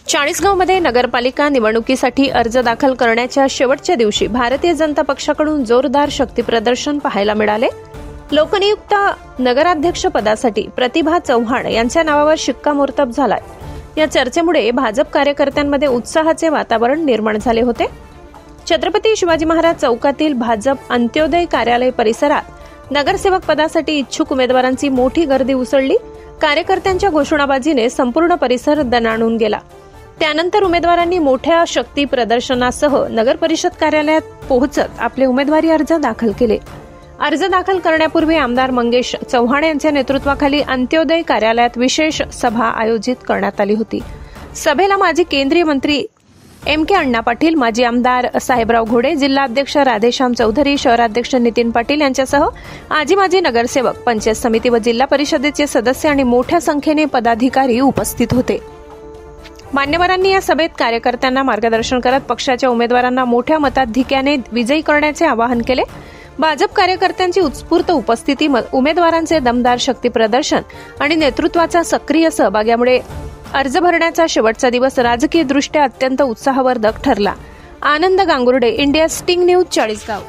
चाळीसगावमध्ये नगरपालिका निवडणुकीसाठी अर्ज दाखल करण्याच्या शेवटच्या दिवशी भारतीय जनता पक्षाकडून जोरदार शक्तीप्रदर्शन पाहायला मिळाले। लोकनियुक्त नगराध्यक्ष पदासाठी प्रतिभा चव्हाण यांच्या नावावर शिक्कामोर्तब झालाय। या चर्चेमुळे भाजप कार्यकर्त्यांमध्ये उत्साहाचे वातावरण निर्माण झाले होते। छत्रपती शिवाजी महाराज चौकातील भाजप अंत्योदय कार्यालय परिसरात नगरसेवक पदासाठी इच्छुक उमेदवारांची मोठी गर्दी उसळली। कार्यकर्त्यांच्या घोषणाबाजीने संपूर्ण परिसर दणाणून गेला। त्यानंतर उमेदवारांनी मोठ्या शक्ती प्रदर्शनासह नगर परिषद कार्यालयात पोहोचत आपले उमेदवारी अर्ज दाखल केले। अर्ज दाखल करण्यापूर्वी आमदार मंगेश चव्हाण यांच्या नेतृत्वाखाली अंत्योदय कार्यालयात विशेष सभा आयोजित करण्यात आली होती। सभेला माजी केंद्रीय मंत्री MK अण्णा पाटील, माजी आमदार साहेबराव घोडे, जिल्हाध्यक्ष राधेश्याम चौधरी, शहराध्यक्ष नितीन पाटील यांच्यासह माजी नगरसेवक, पंचायत समिती व जिल्हा परिषदेचे सदस्य आणि मोठ्या संख्येने पदाधिकारी उपस्थित होते। मान्यवरांनी या सभेत कार्यकर्त्यांना मार्गदर्शन करत पक्षाच्या उमेदवारांना मोठ्या मताधिक्याने विजयी करण्याचे आवाहन केले। भाजप कार्यकर्त्यांची उत्स्फूर्त उपस्थिती, उमेदवारांचे दमदार शक्ती प्रदर्शन आणि नेतृत्वाचा सक्रिय सहभाग यामुळे अर्ज भरण्याचा शेवटचा दिवस राजकीयदृष्ट्या अत्यंत उत्साहवर्धक ठरला। Anand Gangurde, India sting news, Chalisgaon.